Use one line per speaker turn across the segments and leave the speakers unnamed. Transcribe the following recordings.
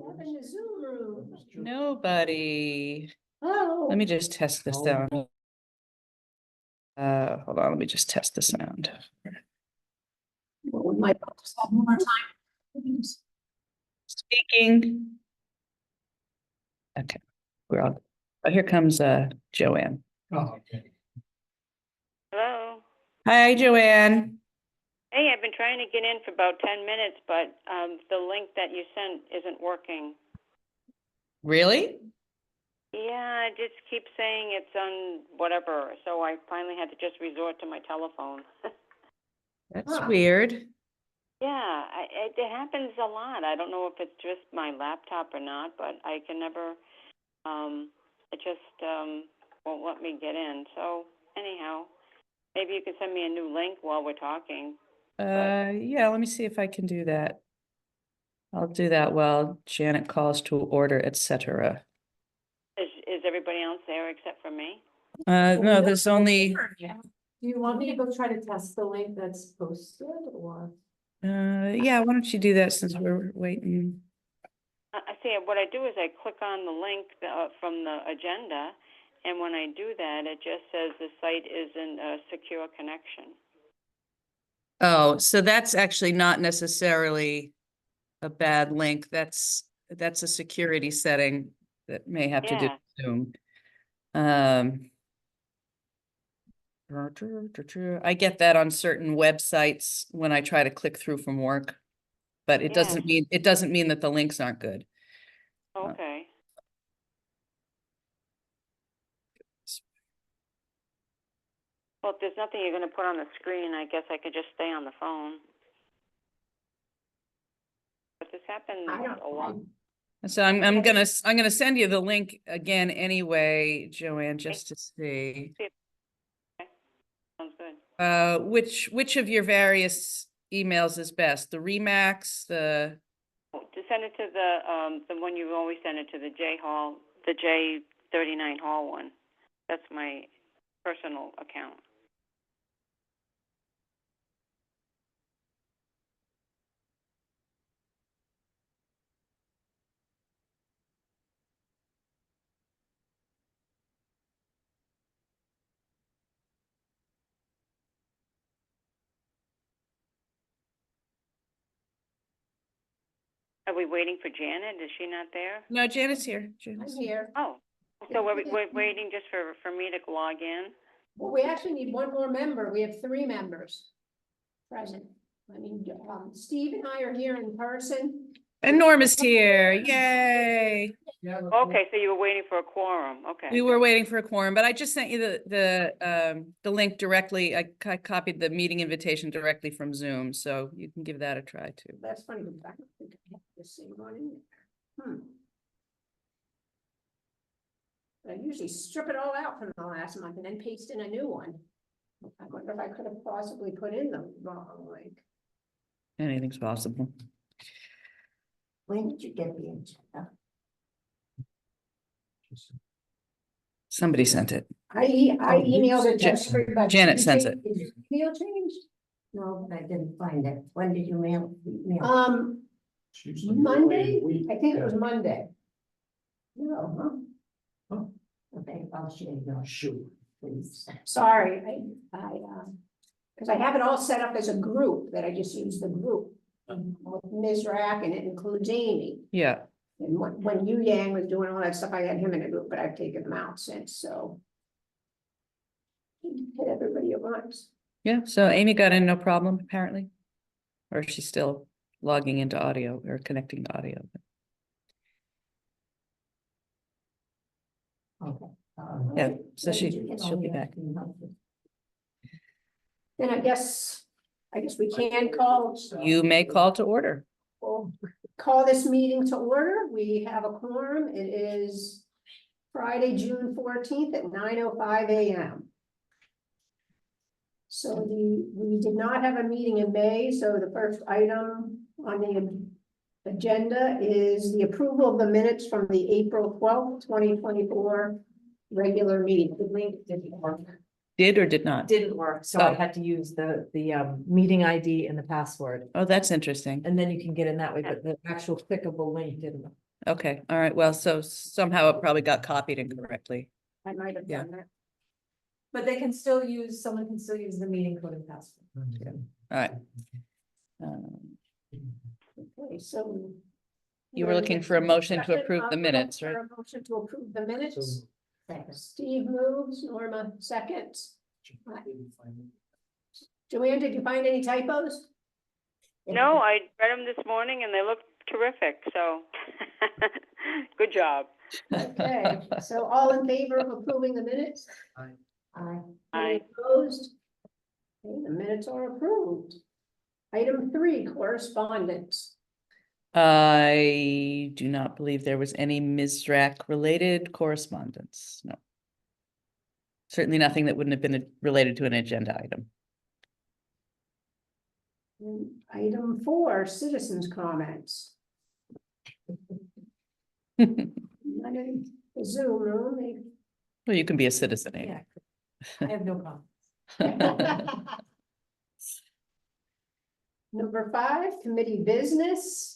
Up in the Zoom room.
Nobody.
Oh.
Let me just test the sound. Hold on, let me just test the sound.
Well, we might just have more time.
Speaking. Okay, we're all. Oh, here comes Joanne.
Oh, okay.
Hello.
Hi, Joanne.
Hey, I've been trying to get in for about 10 minutes, but the link that you sent isn't working.
Really?
Yeah, it just keeps saying it's on whatever, so I finally had to just resort to my telephone.
That's weird.
Yeah, it happens a lot. I don't know if it's just my laptop or not, but I can never, it just won't let me get in. So anyhow, maybe you can send me a new link while we're talking.
Yeah, let me see if I can do that. I'll do that while Janet calls to order, etc.
Is everybody else there except for me?
No, there's only,
Do you want me to go try to test the link that's posted or?
yeah, why don't you do that since we're waiting?
I see. What I do is I click on the link from the agenda, and when I do that, it just says the site isn't a secure connection.
Oh, so that's actually not necessarily a bad link. That's a security setting that may have to do with Zoom. I get that on certain websites when I try to click through from work, but it doesn't mean that the links aren't good.
Okay. Well, if there's nothing you're going to put on the screen, I guess I could just stay on the phone. But this happens a lot.
So I'm gonna send you the link again anyway, Joanne, just to see.
Okay. Sounds good.
Which of your various emails is best? The Remax, the
To send it to the one you always send it to, the J39 Hall one. That's my personal account. Are we waiting for Janet? Is she not there?
No, Janet's here.
I'm here.
Oh, so we're waiting just for me to log in?
Well, we actually need one more member. We have 3 members present. I mean, Steve and I are here in person.
And Norma's here. Yay.
Okay, so you were waiting for a quorum. Okay.
We were waiting for a quorum, but I just sent you the link directly. I copied the meeting invitation directly from Zoom, so you can give that a try too.
That's funny, because I don't think I have the same one in there. I usually strip it all out from the last month and then paste in a new one. I wonder if I could have possibly put in the wrong link.
Anything's possible.
When did you get the agenda?
Somebody sent it.
I emailed it to everybody.
Janet sends it.
Did your email change? No, but I didn't find it. When did you mail? Monday? I think it was Monday. No, huh?
Oh.
Okay, I'll share your
Shoot.
please. Sorry, because I have it all set up as a group that I just use the group. With MSRAC, and it includes Amy.
Yeah.
And when Yu Yang was doing all that stuff, I had him in a group, but I've taken them out since, so. Hit everybody at once.
Yeah. So Amy got in no problem, apparently. Or is she still logging into audio or connecting to audio?
Okay.
Yeah, so she'll be back.
Then I guess we can call.
You may call to order.
We'll call this meeting to order. We have a quorum. It is Friday, June 14th at 9:05 a.m. So we did not have a meeting in May, so the first item on the agenda is the approval of the minutes from the April 12th, 2024 regular meeting. The link didn't work.
Did or did not?
Didn't work, so I had to use the meeting ID and the password,
Oh, that's interesting.
and then you can get in that way, but the actual clickable link didn't.
Okay, all right, well, so somehow it probably got copied incorrectly.
I might have
Yeah.
done that.
But they can still use, someone can still use the meeting code and password.
All right. Um,
Okay, so.
You were looking for a motion to approve the minutes, right?
For a motion to approve the minutes. Steve moves, Norma seconds. Joanne, did you find any typos?
No, I read them this morning and they look terrific, so good job.
Okay, so all in favor of approving the minutes?
Aye.
Aye.
Aye.
Any opposed? Okay, the minutes are approved. Item 3, correspondence.
I do not believe there was any MSRAC related correspondence, no. Certainly nothing that wouldn't have been related to an agenda item.
And item 4, citizens' comments. None in the Zoom room.
Well, you can be a citizen, Amy.
Yeah. I have no comments.
Number 5, committee business.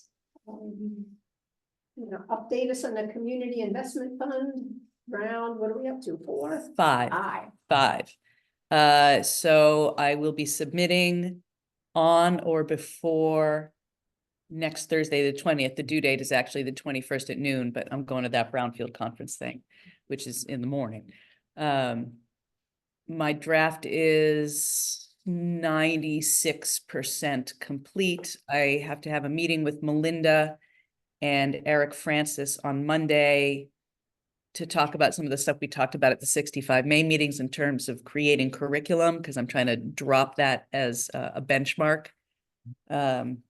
Update us on the community investment fund round. What are we up to? 4?
Five. 5. So I will be submitting on or before next Thursday, the 20th. The due date is actually the 21st at noon, but I'm going to that Brownfield conference thing, which is in the morning. My draft is 96% complete. I have to have a meeting with Melinda and Eric Francis on Monday to talk about some of the stuff we talked about at the 65 May meetings in terms of creating curriculum, because I'm trying to drop that as a benchmark. I'm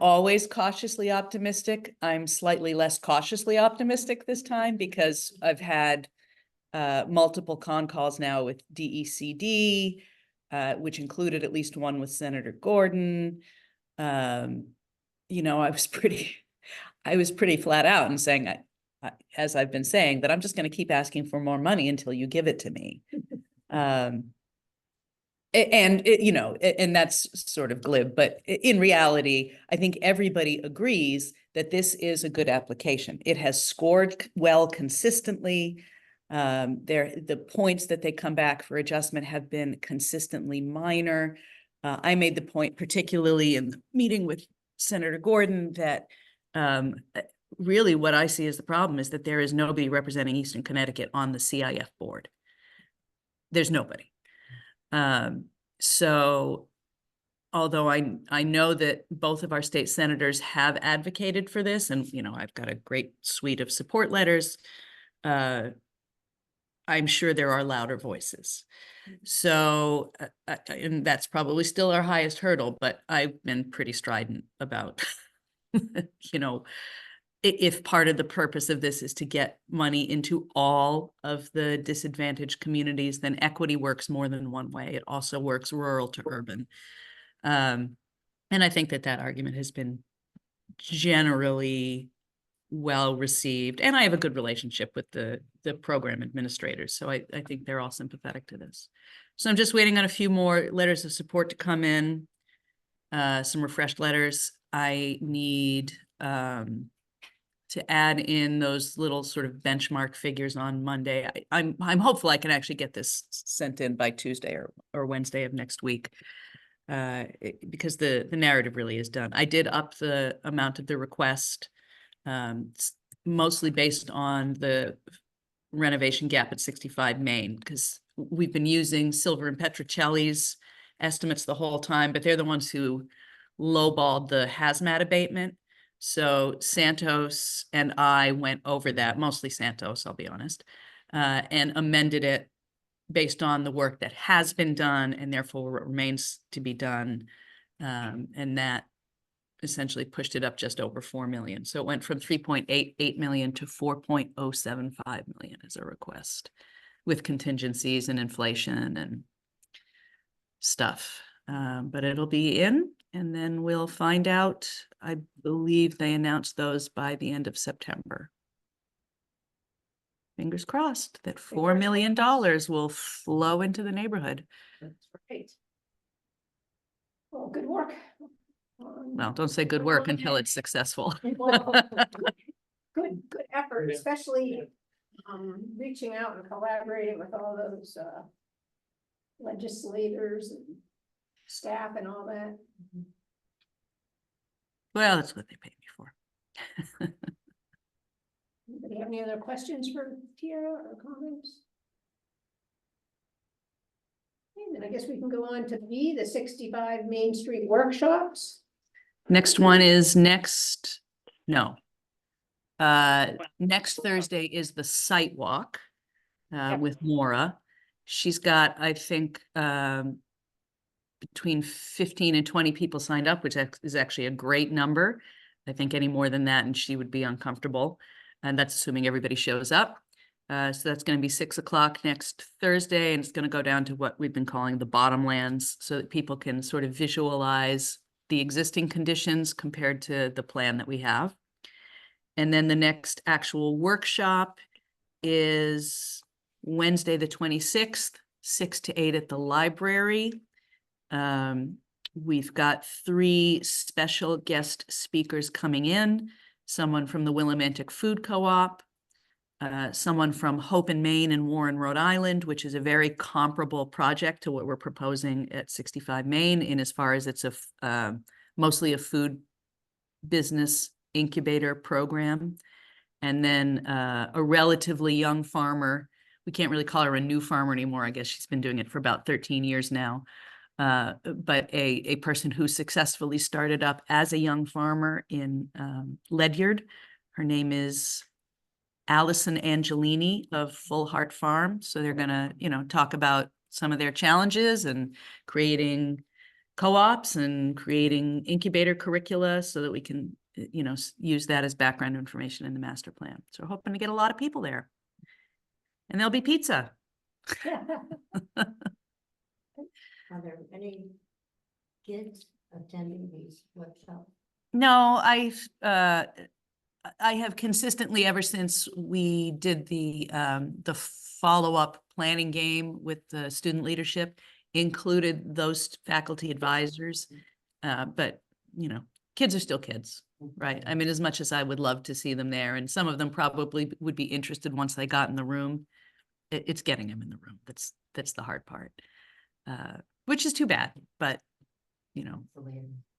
always cautiously optimistic. I'm slightly less cautiously optimistic this time because I've had multiple con calls now with DECD, which included at least one with Senator Gordon. I was pretty flat out and saying, as I've been saying, that I'm just going to keep asking for more money until you give it to me. And that's sort of glib, but in reality, I think everybody agrees that this is a good application. It has scored well consistently. The points that they come back for adjustment have been consistently minor. I made the point, particularly in the meeting with Senator Gordon, that really what I see as the problem is that there is nobody representing Eastern Connecticut on the CIF board. There's nobody. So although I know that both of our state senators have advocated for this, and I've got a great suite of support letters, I'm sure there are louder voices. So, and that's probably still our highest hurdle, but I've been pretty strident about, if part of the purpose of this is to get money into all of the disadvantaged communities, then equity works more than one way. It also works rural to urban. And I think that argument has been generally well received, and I have a good relationship with the program administrators, so I think they're all sympathetic to this. So I'm just waiting on a few more letters of support to come in, some refreshed letters. I need to add in those little sort of benchmark figures on Monday. I'm hopeful I can actually get this sent in by Tuesday or Wednesday of next week, because the narrative really is done. I did up the amount of the request, mostly based on the renovation gap at 65 Main, because we've been using Silver and Petrocelli's estimates the whole time, but they're the ones who lowballed the hazmat abatement. So Santos and I went over that, mostly Santos, I'll be honest, and amended it based on the work that has been done and therefore what remains to be done. And that essentially pushed it up just over 4 million. So it went from 3.88 million to 4.075 million as a request, with contingencies and inflation and stuff. But it'll be in, and then we'll find out. I believe they announced those by the end of September. Fingers crossed that $4 million will flow into the neighborhood.
That's great. Well, good work.
Well, don't say good work until it's successful.
Good effort, especially reaching out and collaborating with all those legislators and staff and all that.
Well, that's what they paid me for.
Anybody have any other questions for Tiara or comments? Okay, then I guess we can go on to B, the 65 Main Street workshops.
Next one is next Thursday is the site walk
Yep.
with Maura. She's got, I think, between 15 and 20 people signed up, which is actually a great number. I think any more than that and she would be uncomfortable. And that's assuming everybody shows up. So that's going to be 6 o'clock next Thursday, and it's going to go down to what we've been calling the bottomlands, so that people can sort of visualize the existing conditions compared to the plan that we have. And then the next actual workshop is Wednesday, the 26th, 6 to 8 at the library. We've got 3 special guest speakers coming in, someone from the Willimantic Food Co-op, someone from Hope in Maine and Warren, Rhode Island, which is a very comparable project to what we're proposing at 65 Main, in as far as it's mostly a food business incubator program. And then a relatively young farmer. We can't really call her a new farmer anymore. I guess she's been doing it for about 13 years now. But a person who successfully started up as a young farmer in Ledyard. Her name is Allison Angelini of Full Heart Farm. So they're gonna, talk about some of their challenges and creating co-ops and creating incubator curricula so that we can, use that as background information in the master plan. So we're hoping to get a lot of people there. And there'll be pizza.
Are there any kids attending these workshops?
No, I have consistently, ever since we did the follow-up planning game with the student leadership, included those faculty advisors. But, kids are still kids, right? I mean, as much as I would love to see them there, and some of them probably would be interested once they got in the room, it's getting them in the room. That's the hard part, which is too bad, but,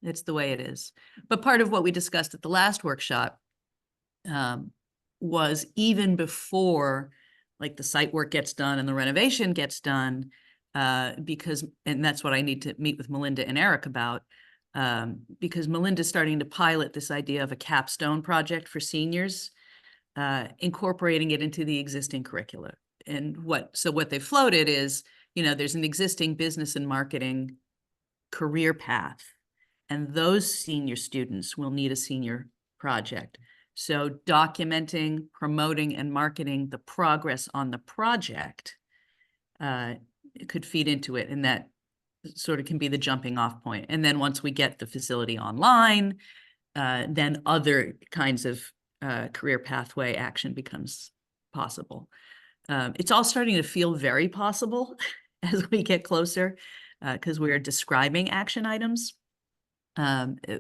it's the way it is. But part of what we discussed at the last workshop was, even before like the site work gets done and the renovation gets done, because, and that's what I need to meet with Melinda and Eric about, because Melinda's starting to pilot this idea of a capstone project for seniors, incorporating it into the existing curricula. And what they floated is, there's an existing business and marketing career path, and those senior students will need a senior project. So documenting, promoting, and marketing the progress on the project could feed into it, and that sort of can be the jumping off point. And then once we get the facility online, then other kinds of career pathway action becomes possible. It's all starting to feel very possible as we get closer, because we're describing action items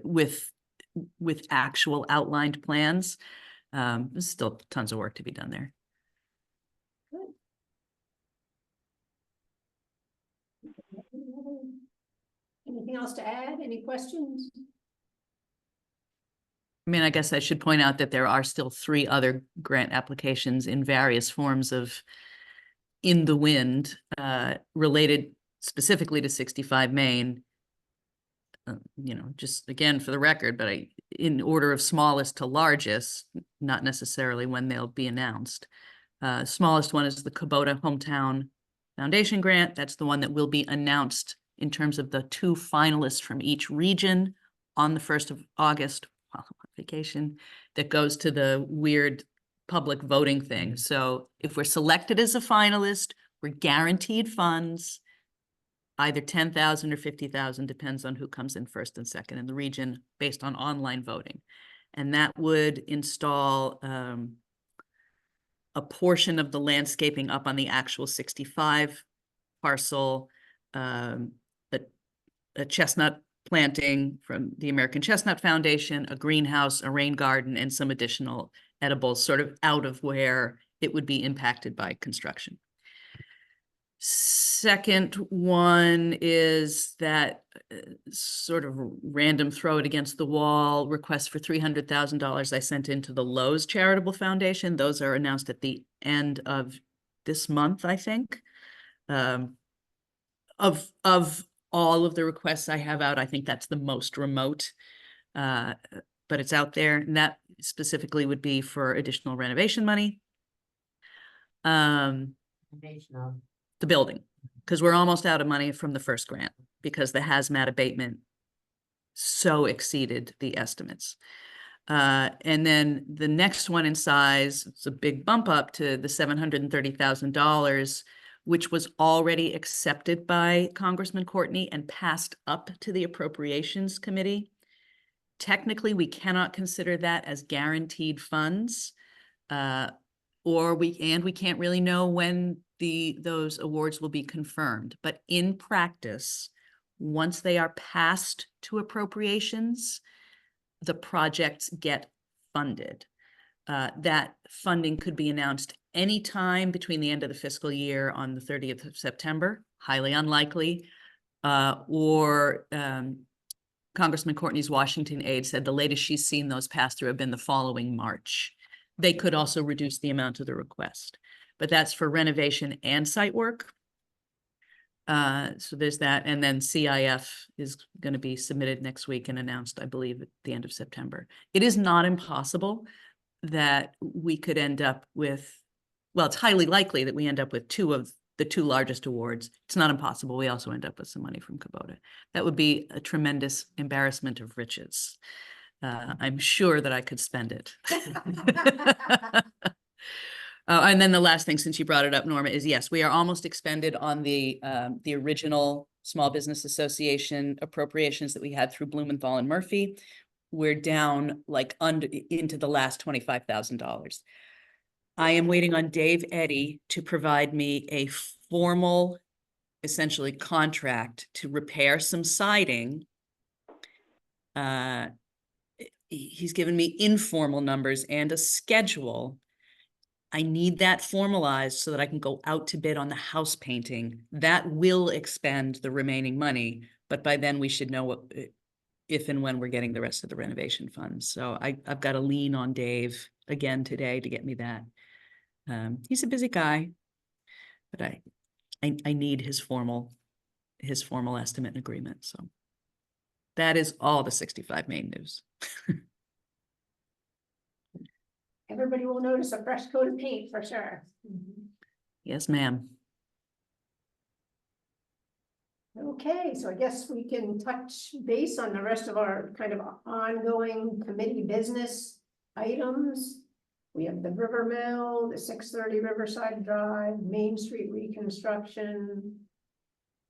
with actual outlined plans. There's still tons of work to be done there.
Good. Anything else to add? Any questions?
I mean, I guess I should point out that there are still 3 other grant applications in various forms of in the wind, related specifically to 65 Main. Just again for the record, but in order of smallest to largest, not necessarily when they'll be announced. Smallest one is the Kubota Hometown Foundation grant. That's the one that will be announced in terms of the 2 finalists from each region on the 1st of August, while I'm on vacation, that goes to the weird public voting thing. So if we're selected as a finalist, we're guaranteed funds, either 10,000 or 50,000, depends on who comes in first and second in the region, based on online voting. And that would install a portion of the landscaping up on the actual 65 parcel, a chestnut planting from the American Chestnut Foundation, a greenhouse, a rain garden, and some additional edibles, sort of out of where it would be impacted by construction. Second one is that sort of random throw it against the wall request for $300,000 I sent into the Lowe's Charitable Foundation. Those are announced at the end of this month, I think. Of all of the requests I have out, I think that's the most remote, but it's out there, and that specifically would be for additional renovation money.
Foundation of.
The building, because we're almost out of money from the first grant because the hazmat abatement so exceeded the estimates. And then the next one in size, it's a big bump up to the $730,000, which was already accepted by Congressman Courtney and passed up to the Appropriations Committee. Technically, we cannot consider that as guaranteed funds, or we can't really know when those awards will be confirmed. But in practice, once they are passed to appropriations, the projects get funded. That funding could be announced anytime between the end of the fiscal year on the 30th of September, highly unlikely, or Congressman Courtney's Washington aide said the latest she's seen those pass through have been the following March. They could also reduce the amount of the request, but that's for renovation and site work. So there's that. And then CIF is going to be submitted next week and announced, I believe, at the end of September. It is not impossible that we could end up with, well, it's highly likely that we end up with two of the two largest awards. It's not impossible. We also end up with some money from Kubota. That would be a tremendous embarrassment of riches. I'm sure that I could spend it. And then the last thing, since you brought it up, Norma, is yes, we are almost expended on the original Small Business Association appropriations that we had through Blumenthal and Murphy. We're down like into the last $25,000. I am waiting on Dave Eddy to provide me a formal, essentially, contract to repair some siding. He's given me informal numbers and a schedule. I need that formalized so that I can go out to bid on the house painting. That will expend the remaining money, but by then we should know what, if and when we're getting the rest of the renovation funds. So I've got to lean on Dave again today to get me that. He's a busy guy, but I need his formal estimate and agreement. So that is all the 65 main news.
Everybody will notice a fresh coat of paint for sure.
Yes, ma'am.
Okay, so I guess we can touch base on the rest of our kind of ongoing committee business items. We have the River Mill, the 630 Riverside Drive, Main Street reconstruction,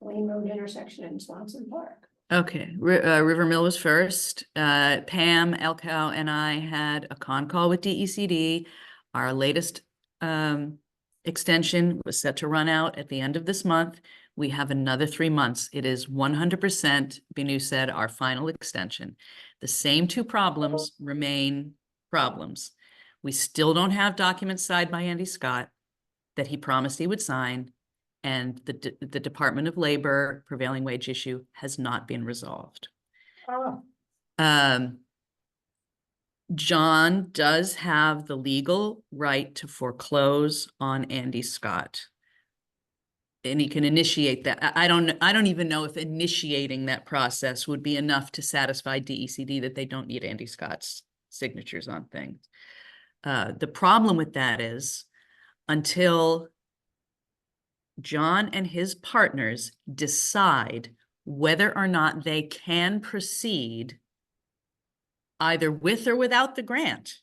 Lane Road intersection in Swanson Park.
Okay, River Mill was first. Pam, Elkow, and I had a con call with DECD. Our latest extension was set to run out at the end of this month. We have another 3 months. It is 100%, Binu said, our final extension. The same two problems remain problems. We still don't have documents signed by Andy Scott that he promised he would sign. And the Department of Labor prevailing wage issue has not been resolved.
Oh.
John does have the legal right to foreclose on Andy Scott. And he can initiate that. I don't even know if initiating that process would be enough to satisfy DECD that they don't need Andy Scott's signatures on things. The problem with that is until John and his partners decide whether or not they can proceed either with or without the grant,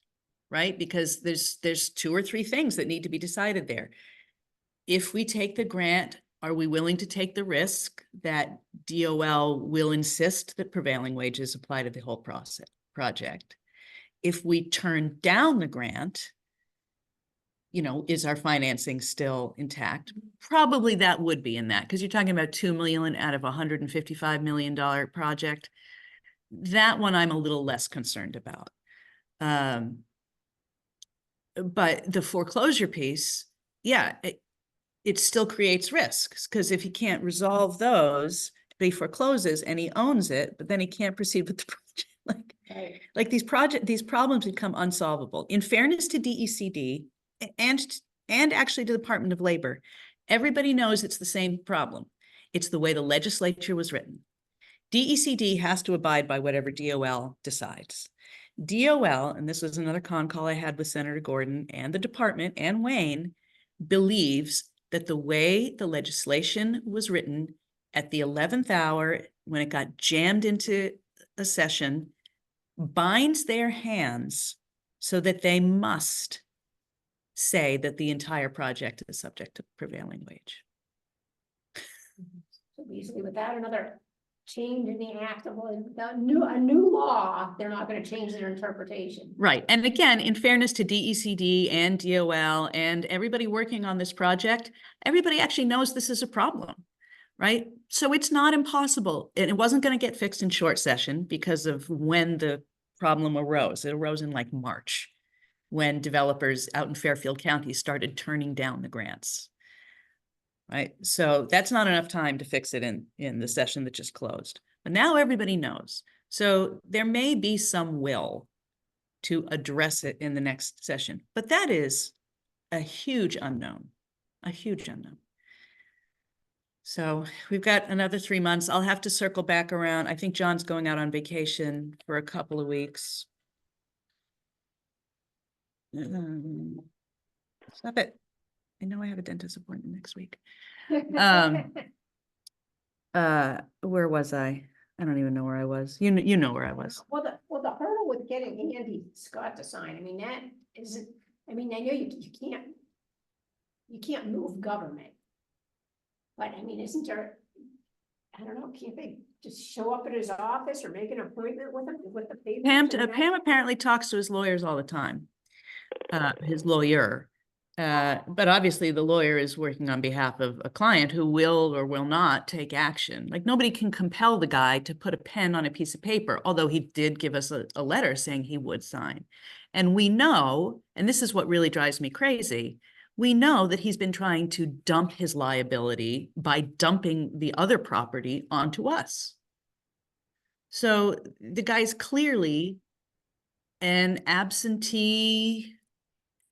right? Because there's 2 or 3 things that need to be decided there. If we take the grant, are we willing to take the risk that DOL will insist that prevailing wages apply to the whole project? If we turn down the grant, you know, is our financing still intact? Probably that would be in that, because you're talking about 2 million out of a $155 million project. That one I'm a little less concerned about. But the foreclosure piece, yeah, it still creates risks, because if he can't resolve those, but he forecloses and he owns it, but then he can't proceed with the project.
Right.
Like these problems become unsolvable. In fairness to DECD and actually to the Department of Labor, everybody knows it's the same problem. It's the way the legislature was written. DECD has to abide by whatever DOL decides. DOL, and this was another con call I had with Senator Gordon and the department and Wayne, believes that the way the legislation was written at the 11th hour, when it got jammed into a session, binds their hands so that they must say that the entire project is subject to prevailing wage.
So basically, without another change in the act of a new law, they're not gonna change their interpretation.
Right. And again, in fairness to DECD and DOL and everybody working on this project, everybody actually knows this is a problem, right? So it's not impossible. And it wasn't going to get fixed in short session because of when the problem arose. It arose in like March, when developers out in Fairfield County started turning down the grants. Right. So that's not enough time to fix it in the session that just closed. But now everybody knows. So there may be some will to address it in the next session, but that is a huge unknown, a huge unknown. So we've got another 3 months. I'll have to circle back around. I think John's going out on vacation for a couple of weeks. Stop it. I know I have a dentist appointment next week. Where was I? I don't even know where I was. You know where I was.
Well, the hurdle with getting Andy Scott to sign, I mean, that isn't, I mean, I know you can't move government. But I mean, isn't there, I don't know, can't they just show up at his office or make an appointment with him, with the papers?
Pam apparently talks to his lawyers all the time, his lawyer. But obviously the lawyer is working on behalf of a client who will or will not take action. Like nobody can compel the guy to put a pen on a piece of paper, although he did give us a letter saying he would sign. And we know, and this is what really drives me crazy, we know that he's been trying to dump his liability by dumping the other property onto us. So the guy's clearly an absentee,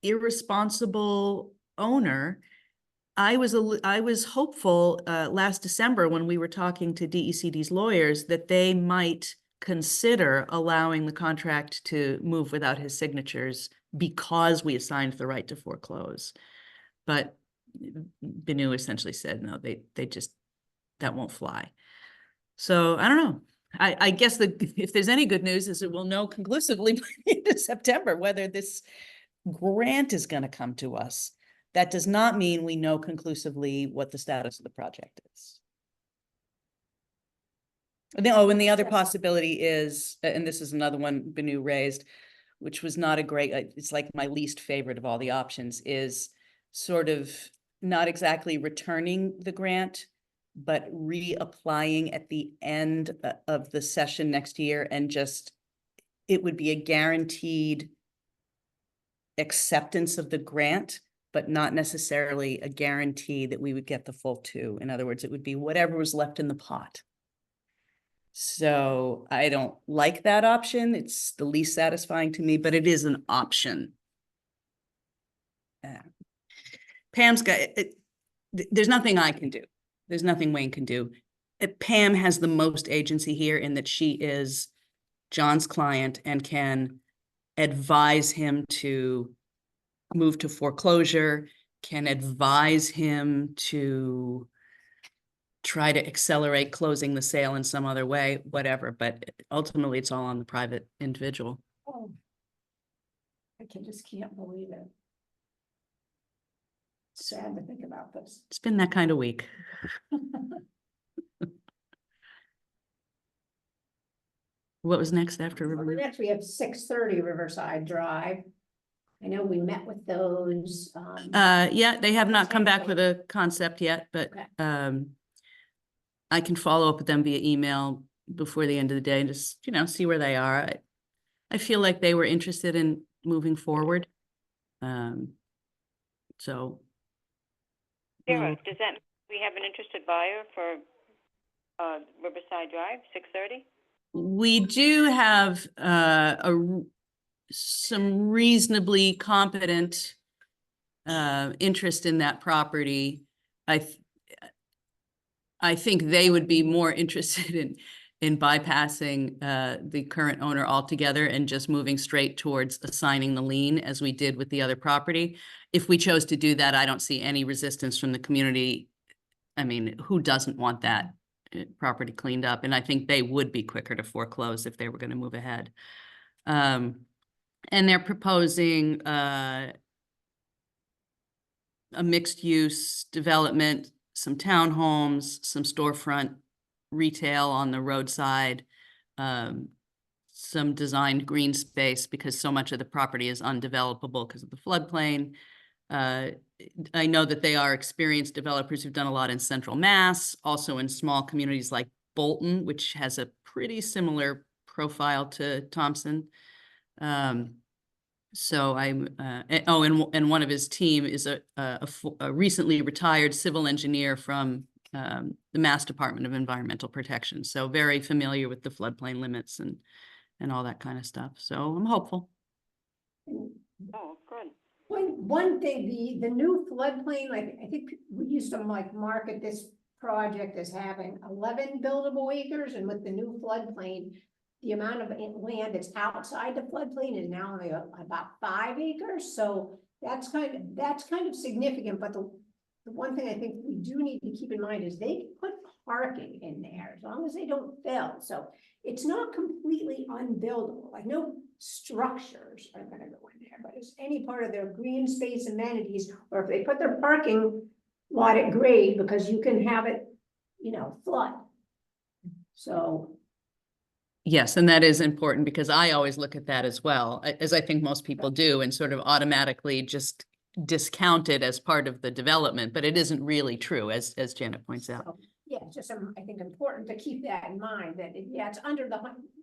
irresponsible owner. I was hopeful last December when we were talking to DECD's lawyers that they might consider allowing the contract to move without his signatures because we assigned the right to foreclose. But Benu essentially said, no, they just, that won't fly. So I don't know. I guess if there's any good news is that we'll know conclusively by the end of September whether this grant is going to come to us. That does not mean we know conclusively what the status of the project is. And the other possibility is, and this is another one Benu raised, which was not a great, it's like my least favorite of all the options, is sort of not exactly returning the grant, but reapplying at the end of the session next year, and just, it would be a guaranteed acceptance of the grant, but not necessarily a guarantee that we would get the full 2. In other words, it would be whatever was left in the pot. So I don't like that option. It's the least satisfying to me, but it is an option. Pam's got it. There's nothing I can do. There's nothing Wayne can do. Pam has the most agency here in that she is John's client and can advise him to move to foreclosure, can advise him to try to accelerate closing the sale in some other way, whatever. But ultimately, it's all on the private individual.
Oh, just can't believe it. Sad to think about this.
It's been that kind of week. What was next after
Well,
River?
next we have 630 Riverside Drive. I know we met with those,
Yeah, they have not come back with a concept yet, but
Okay.
I can follow up with them via email before the end of the day and just, see where they are. I feel like they were interested in moving forward. So.
Sarah, does that, we have an interested buyer for, Riverside Drive, 6:30?
We do have some reasonably competent interest in that property. I think they would be more interested in bypassing the current owner altogether and just moving straight towards assigning the lien as we did with the other property. If we chose to do that, I don't see any resistance from the community. I mean, who doesn't want that property cleaned up? And I think they would be quicker to foreclose if they were going to move ahead. And they're proposing a mixed-use development, some townhomes, some storefront retail on the roadside, some designed green space because so much of the property is undevelopable because of the floodplain. I know that they are experienced developers who've done a lot in Central Mass, also in small communities like Bolton, which has a pretty similar profile to Thompson. So I'm, and one of his team is a recently retired civil engineer from the Mass Department of Environmental Protection. So very familiar with the floodplain limits and all that kind of stuff. So I'm hopeful.
Oh, good.
One thing, the new floodplain, like, I think we used to market this project as having 11 buildable acres, and with the new floodplain, the amount of land that's outside the floodplain is now only about 5 acres. So that's kind of significant. But the one thing I think we do need to keep in mind is they can put parking in there as long as they don't fill. So it's not completely unbuildable. Like, no structures are going to go in there, but it's any part of their green space amenities, or if they put their parking lot at grade, because you can have it, flood. So.
Yes, and that is important because I always look at that as well, as I think most people do, and sort of automatically just discount it as part of the development, but it isn't really true, as Janet points out.
So, yeah, it's just, I think, important to keep that in mind, that it's under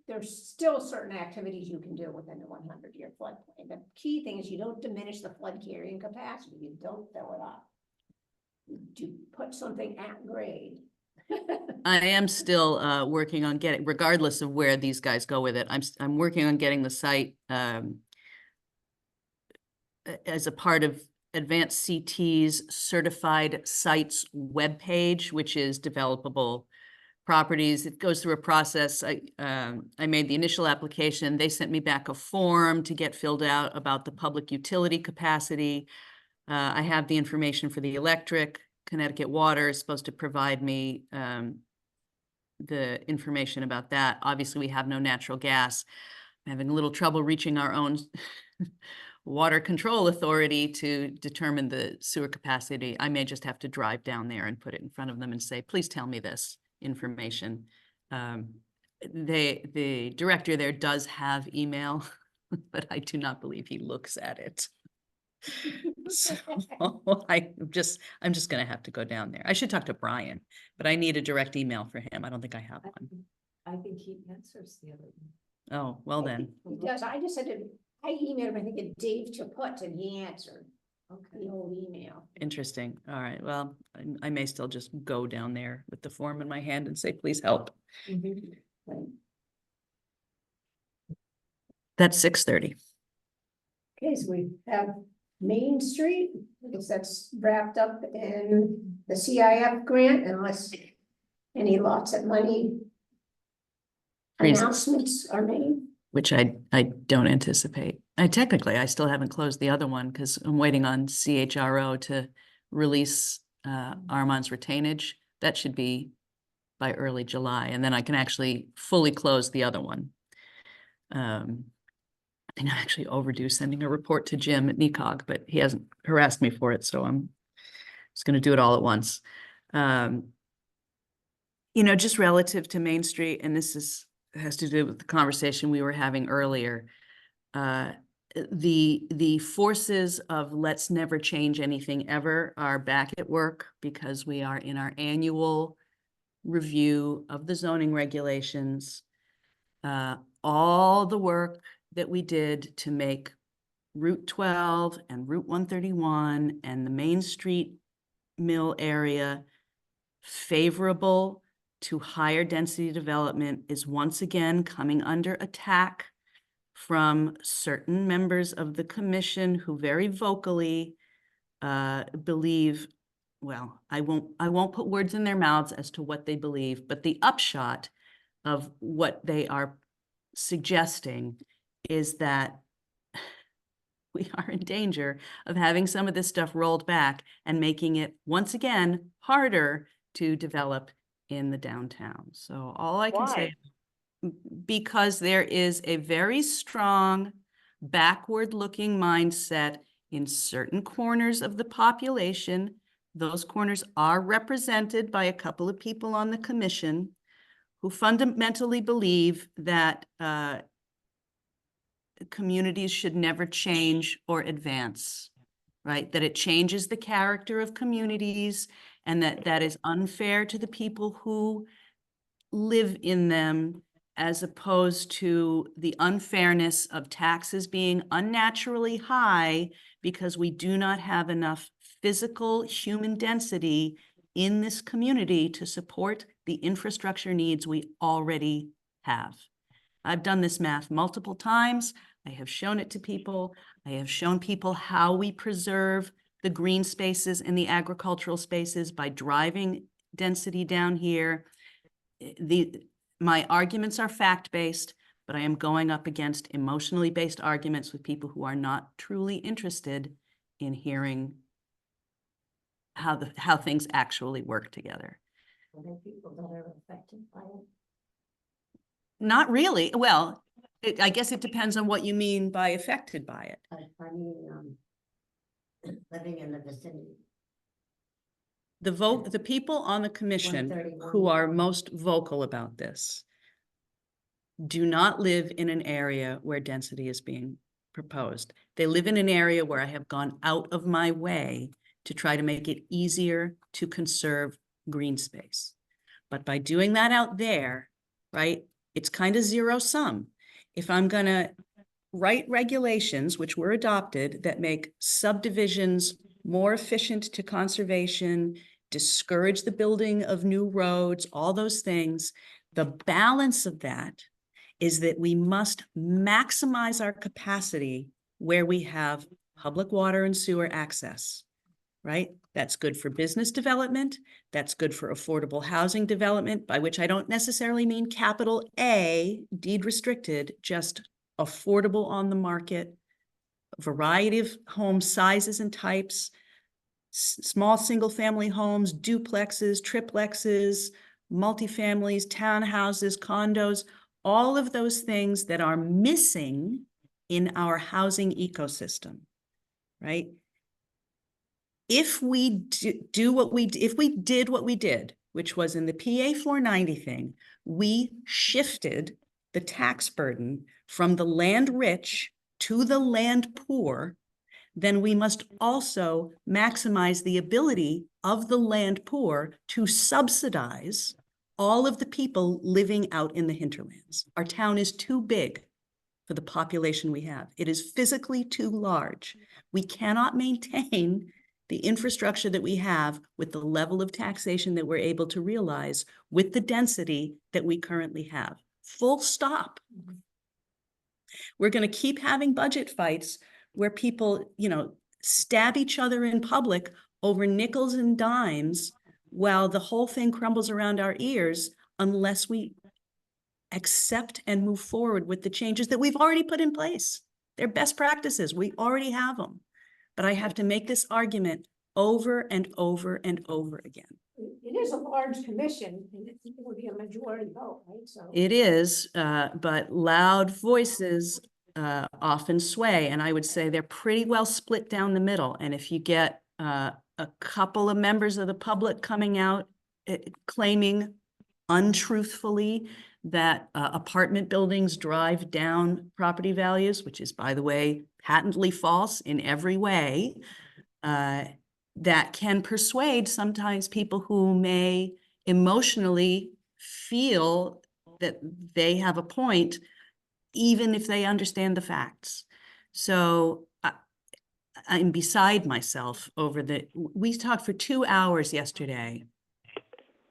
there's still certain activities you can do within the 100-year floodplain. The key thing is you don't diminish the flood carrying capacity. You don't fill it up. You put something at grade.
I am still working on getting, regardless of where these guys go with it, I'm working on getting the site as a part of Advanced CT's certified sites webpage, which is developable properties. It goes through a process. I made the initial application. They sent me back a form to get filled out about the public utility capacity. I have the information for the electric. Connecticut Water is supposed to provide me the information about that. Obviously, we have no natural gas. I'm having a little trouble reaching our own water control authority to determine the sewer capacity. I may just have to drive down there and put it in front of them and say, please tell me this information. The director there does have email, but I do not believe he looks at it. So I'm just going to have to go down there. I should talk to Brian, but I need a direct email for him. I don't think I have one.
I think he answers the other one.
Oh, well then.
He does. I just I emailed him, I think, at Dave Chaput, and he answered
Okay.
the old email.
Interesting. All right. Well, I may still just go down there with the form in my hand and say, please help.
Right.
That's 6:30.
Okay, so we have Main Street. I guess that's wrapped up in the CIF grant, unless any lots of money announcements are made.
Which I don't anticipate. I still haven't closed the other one because I'm waiting on CHRO to release Armand's retainage. That should be by early July, and then I can actually fully close the other one. I think I'm actually overdue sending a report to Jim at NECOG, but he hasn't harassed me for it, so I'm just going to do it all at once. Just relative to Main Street, and this has to do with the conversation we were having earlier. the forces of let's never change anything ever are back at work because we are in our annual review of the zoning regulations. All the work that we did to make Route 12 and Route 131 and the Main Street Mill area favorable to higher density development is once again coming under attack from certain members of the commission who very vocally believe, well, I won't put words in their mouths as to what they believe, but the upshot of what they are suggesting is that we are in danger of having some of this stuff rolled back and making it once again harder to develop in the downtown. So all I can say, because there is a very strong backward-looking mindset in certain corners of the population. Those corners are represented by a couple of people on the commission who fundamentally believe that communities should never change or advance, right? That it changes the character of communities and that is unfair to the people who live in them, as opposed to the unfairness of taxes being unnaturally high because we do not have enough physical human density in this community to support the infrastructure needs we already have. I've done this math multiple times. I have shown it to people. I have shown people how we preserve the green spaces and the agricultural spaces by driving density down here. My arguments are fact-based, but I am going up against emotionally based arguments with people who are not truly interested in hearing how things actually work together.
Are there people that are affected by it?
Not really. Well, I guess it depends on what you mean by affected by it.
I mean, living in the vicinity.
The people on the commission
131.
who are most vocal about this do not live in an area where density is being proposed. They live in an area where I have gone out of my way to try to make it easier to conserve green space. But by doing that out there, right, it's kind of zero sum. If I'm gonna write regulations, which were adopted, that make subdivisions more efficient to conservation, discourage the building of new roads, all those things, the balance of that is that we must maximize our capacity where we have public water and sewer access, right? That's good for business development. That's good for affordable housing development, by which I don't necessarily mean capital A, deed restricted, just affordable on the market, variety of home sizes and types, small single-family homes, duplexes, triplexes, multifamilies, townhouses, condos, all of those things that are missing in our housing ecosystem, right? If we did what we did, which was in the PA 490 thing, we shifted the tax burden from the land rich to the land poor, then we must also maximize the ability of the land poor to subsidize all of the people living out in the hinterlands. Our town is too big for the population we have. It is physically too large. We cannot maintain the infrastructure that we have with the level of taxation that we're able to realize with the density that we currently have. Full stop. We're going to keep having budget fights where people, stab each other in public over nickels and dimes while the whole thing crumbles around our ears unless we accept and move forward with the changes that we've already put in place. They're best practices. We already have them. But I have to make this argument over and over and over again.
It is a large commission, and it would be a majority vote, right? So
It is, but loud voices often sway, and I would say they're pretty well split down the middle. And if you get a couple of members of the public coming out claiming untruthfully that apartment buildings drive down property values, which is, by the way, patently false in every way, that can persuade sometimes people who may emotionally feel that they have a point, even if they understand the facts. So I'm beside myself over we talked for 2 hours yesterday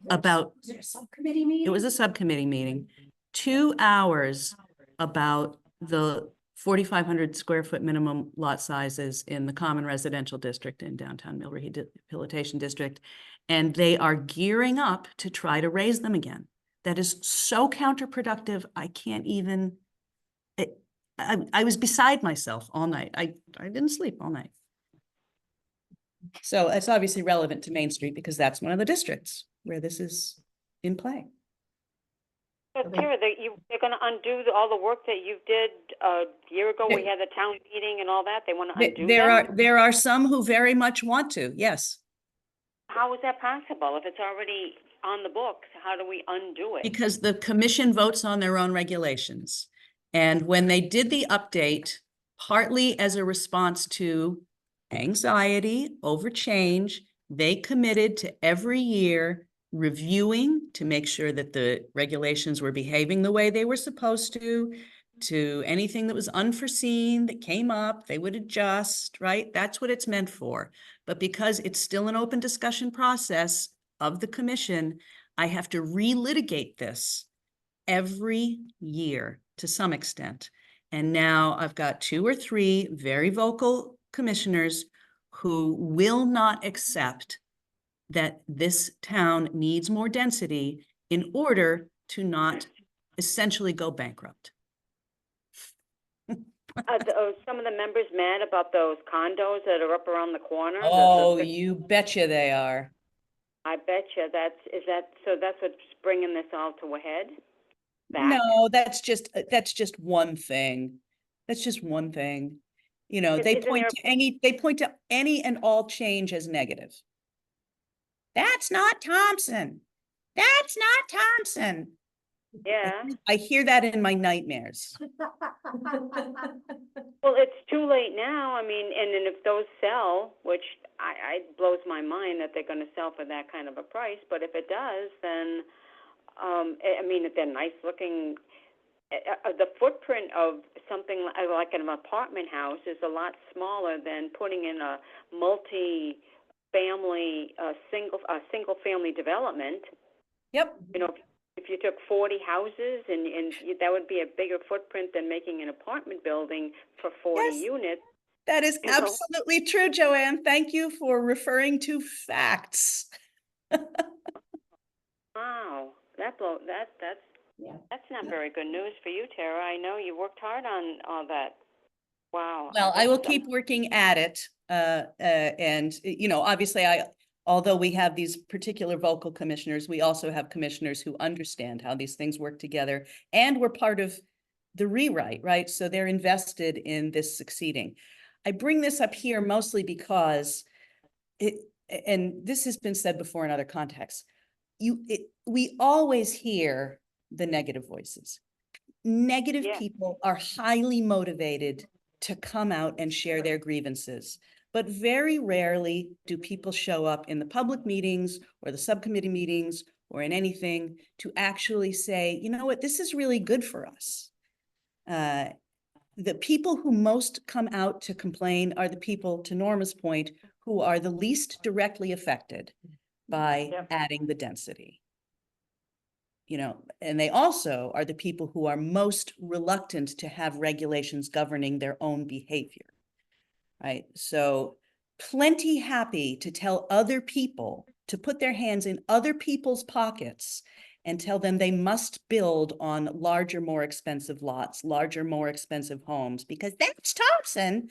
about,
Is it a subcommittee meeting?
it was a subcommittee meeting, 2 hours about the 4,500 square foot minimum lot sizes in the common residential district in downtown Mill Rehabilitation District. And they are gearing up to try to raise them again. That is so counterproductive. I can't even, I was beside myself all night. I didn't sleep all night. So it's obviously relevant to Main Street because that's one of the districts where this is in play.
So Tara, they're gonna undo all the work that you did a year ago. We
Yeah.
had the town meeting and all that. They want to undo that?
There are some who very much want to, yes.
How is that possible? If it's already on the books, how do we undo it?
Because the commission votes on their own regulations. And when they did the update, partly as a response to anxiety over change, they committed to every year reviewing to make sure that the regulations were behaving the way they were supposed to anything that was unforeseen that came up, they would adjust, right? That's what it's meant for. But because it's still an open discussion process of the commission, I have to relitigate this every year to some extent. And now I've got 2 or 3 very vocal commissioners who will not accept that this town needs more density in order to not essentially go bankrupt.
Some of the members mad about those condos that are up around the corner?
Oh, you betcha they are.
I bet you so that's what's bringing this all to a head? Back?
No, that's just one thing. That's just one thing. You know, they point to any and all change as negative. That's not Thompson. That's not Thompson.
Yeah.
I hear that in my nightmares.
Well, it's too late now. I mean, and then if those sell, which I blows my mind that they're going to sell for that kind of a price, but if it does, then, I mean, if they're nice looking, the footprint of something like an apartment house is a lot smaller than putting in a multi-family, single family development.
Yep.
You know, if you took 40 houses and that would be a bigger footprint than making an apartment building for 40
Yes.
units.
That is absolutely true, Joanne. Thank you for referring to facts.
Wow, that's
Yeah.
that's not very good news for you, Tara. I know you worked hard on all that. Wow.
Well, I will keep working at it. And, you know, obviously although we have these particular vocal commissioners, we also have commissioners who understand how these things work together and we're part of the rewrite, right? So they're invested in this succeeding. I bring this up here mostly because and this has been said before in other contexts, we always hear the negative voices. Negative people are highly motivated to come out and share their grievances, but very rarely do people show up in the public meetings or the subcommittee meetings or in anything to actually say, you know what, this is really good for us. The people who most come out to complain are the people, to Norma's point, who are the least directly affected by adding the density. You know, and they also are the people who are most reluctant to have regulations governing their own behavior, right? So plenty happy to tell other people to put their hands in other people's pockets and tell them they must build on larger, more expensive lots, larger, more expensive homes, because that's Thompson.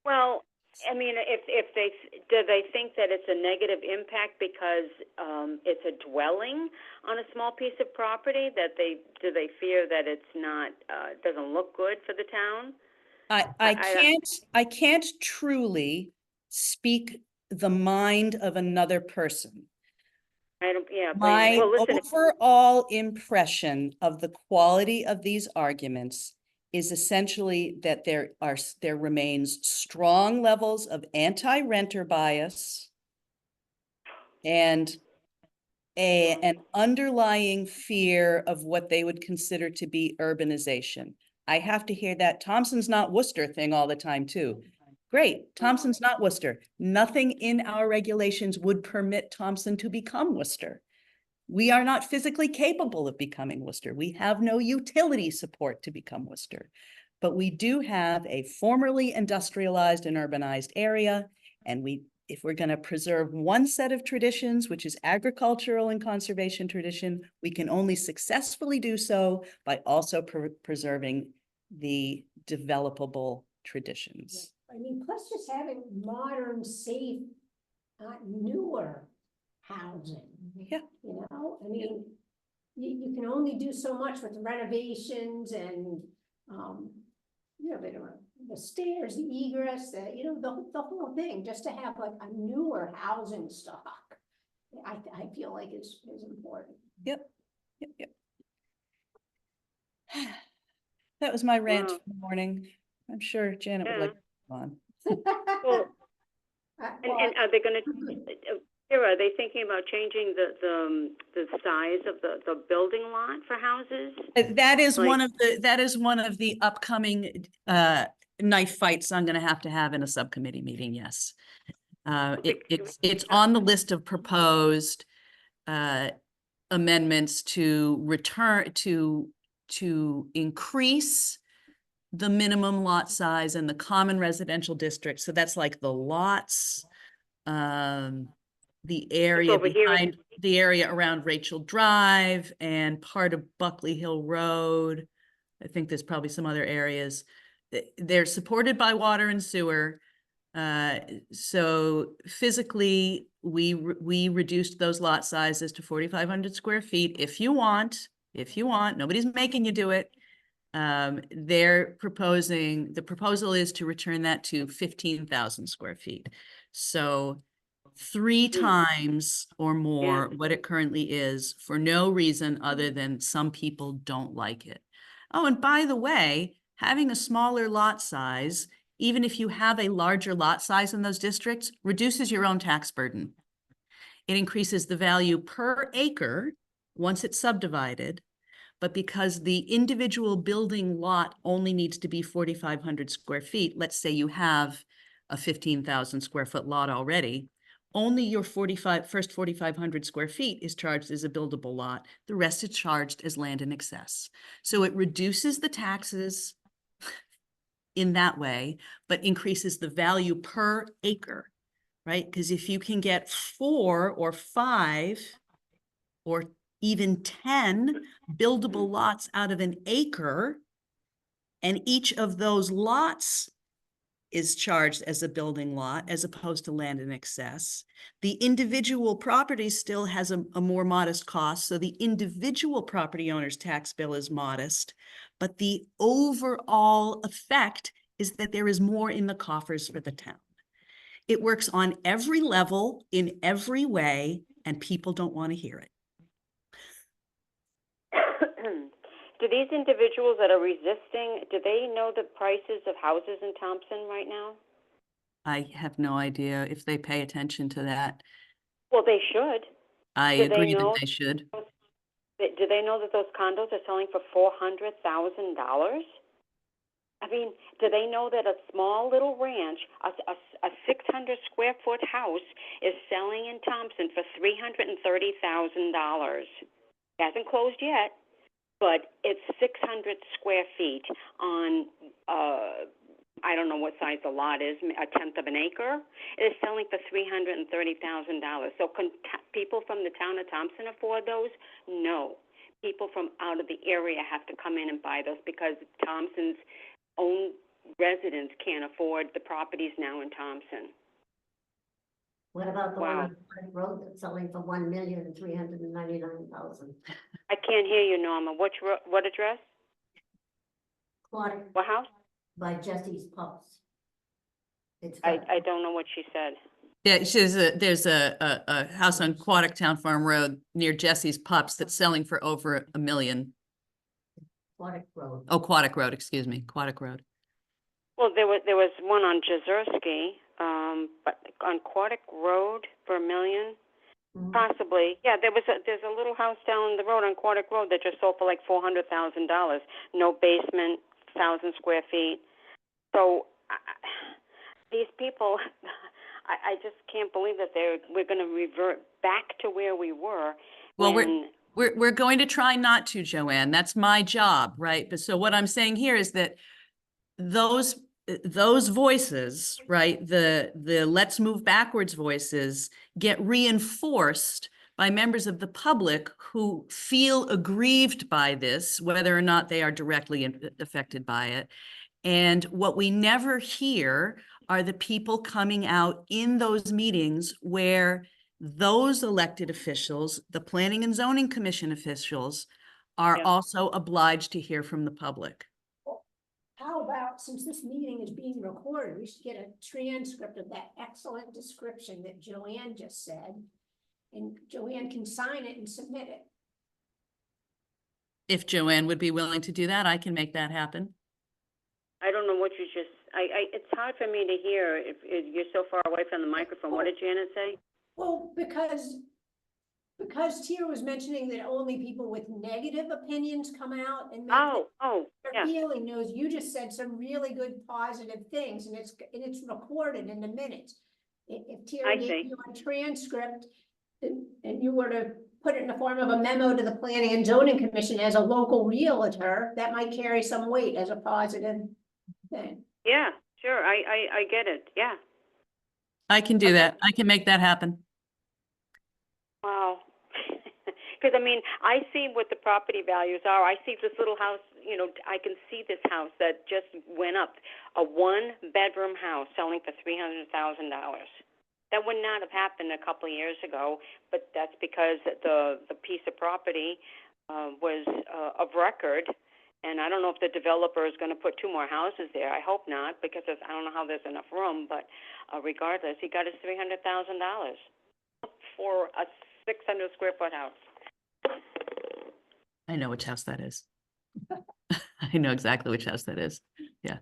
Well, I mean, do they think that it's a negative impact because it's a dwelling on a small piece of property? Do they fear that it's not doesn't look good for the town?
I can't truly speak the mind of another person.
I don't, yeah,
My
well, listen,
overall impression of the quality of these arguments is essentially that there remains strong levels of anti-renter bias and an underlying fear of what they would consider to be urbanization. I have to hear that Thompson's not Worcester thing all the time too. Great, Thompson's not Worcester. Nothing in our regulations would permit Thompson to become Worcester. We are not physically capable of becoming Worcester. We have no utility support to become Worcester. But we do have a formerly industrialized and urbanized area, and if we're going to preserve one set of traditions, which is agricultural and conservation tradition, we can only successfully do so by also preserving the developable traditions.
I mean, plus just having modern, safe, newer housing.
Yeah.
You know, I mean, you can only do so much with renovations and, you know, the stairs, the egress, the whole thing, just to have like a newer housing stock. I feel like is important.
Yep. That was my rant
Wow.
for the morning. I'm sure Janet would like to go on.
well,
Well,
and are they gonna, Kira, are they thinking about changing the size of the building lot for houses?
That is
Like-
one of the upcoming knife fights I'm gonna have to have in a subcommittee meeting, yes. It's on the list of proposed amendments to return to increase the minimum lot size in the common residential district. So that's like the lots, the area
over here.
behind the area around Rachel Drive and part of Buckley Hill Road. I think there's probably some other areas. They're supported by water and sewer. So physically, we reduced those lot sizes to 4,500 square feet. If you want, nobody's making you do it. The proposal is to return that to 15,000 square feet. So 3 times or more what it currently is, for no reason other than some people don't like it. Oh, and by the way, having a smaller lot size, even if you have a larger lot size in those districts, reduces your own tax burden. It increases the value per acre once it's subdivided, but because the individual building lot only needs to be 4,500 square feet, let's say you have a 15,000 square foot lot already, only your first 4,500 square feet is charged as a buildable lot. The rest is charged as land in excess. So it reduces the taxes in that way, but increases the value per acre, right? Because if you can get 4 or 5 or even 10 buildable lots out of an acre, and each of those lots is charged as a building lot as opposed to land in excess, the individual property still has a more modest cost. So the individual property owner's tax bill is modest, but the overall effect is that there is more in the coffers for the town. It works on every level in every way, and people don't want to hear it.
Do these individuals that are resisting, do they know the prices of houses in Thompson right now?
I have no idea if they pay attention to that.
Well, they should.
I
Do they
agree that
know-
they should.
Do they know that those condos are selling for $400,000? I mean, do they know that a small little ranch, a 600 square foot house is selling in Thompson for $330,000? Hasn't closed yet, but it's 600 square feet on, I don't know what size the lot is, a tenth of an acre. It is selling for $330,000. So can people from the town of Thompson afford those? No. People from out of the area have to come in and buy those because Thompson's own residents can't afford the properties now in Thompson.
What about the one
Wow.
on Clark Road that's selling for $1,399,000?
I can't hear you, Norma. What address?
Clark
What house?
by Jesse's Pups. It's
I
got
don't know what she said.
Yeah, there's a house on Quantic Town Farm Road near Jesse's Pups that's selling for over $1 million.
Aquatic Road.
Oh, Quantic Road, excuse me, Quantic Road.
Well, there was one on Jezersky, but on Aquatic Road for $1 million.
Mhm.
Possibly, yeah. There's a little house down the road on Quantic Road that just sold for like $400,000. No basement, 1,000 square feet. So these people, I just can't believe that we're going to revert back to where we were.
Well,
when,
we're going to try not to, Joanne. That's my job, right? But so what I'm saying here is that those voices, right, the let's move backwards voices get reinforced by members of the public who feel aggrieved by this, whether or not they are directly affected by it. And what we never hear are the people coming out in those meetings where those elected officials, the Planning and Zoning Commission officials, are
Yeah.
also obliged to hear from the public.
How about, since this meeting is being recorded, we should get a transcript of that excellent description that Joanne just said. And Joanne can sign it and submit it.
If Joanne would be willing to do that, I can make that happen.
I don't know what you just. It's hard for me to hear if you're so far away from the microphone. What did Janet say?
Well, because Tia was mentioning that only people with negative opinions come out and make
Yeah.
feeling knows you just said some really good positive things, and it's recorded in the minutes. If Tia gave you a transcript and you were to put it in the form of a memo to the Planning and Zoning Commission as a local realtor, that might carry some weight as a positive thing.
Yeah, sure. I get it. Yeah.
I can do that. I can make that happen.
Wow. Because, I mean, I see what the property values are. I see this little house, I can see this house that just went up, a one-bedroom house selling for $300,000. That would not have happened a couple of years ago, but that's because the piece of property was of record. And I don't know if the developer is going to put 2 more houses there. I hope not, because I don't know how there's enough room. But regardless, he got his $300,000 for a 600 square foot house.
I know which house that is. I know exactly which house that is. Yeah.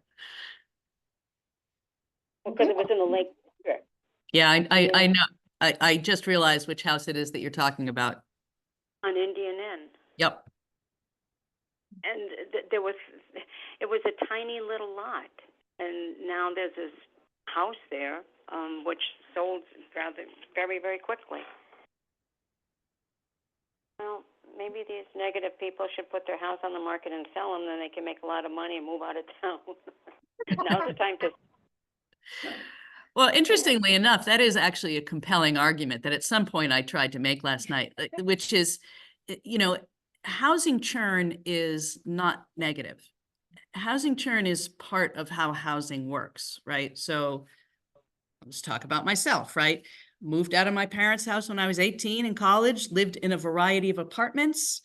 Well, because it was in the Lake District.
Yeah, I know. I just realized which house it is that you're talking about.
On Indian Inn.
Yep.
And it was a tiny little lot, and now there's this house there, which sold rather very, very quickly. Well, maybe these negative people should put their house on the market and sell them, then they can make a lot of money and move out of town. Now's the time to.
Well, interestingly enough, that is actually a compelling argument that at some point I tried to make last night, which is, housing churn is not negative. Housing churn is part of how housing works, right? So let's talk about myself, right? Moved out of my parents' house when I was 18 in college, lived in a variety of apartments,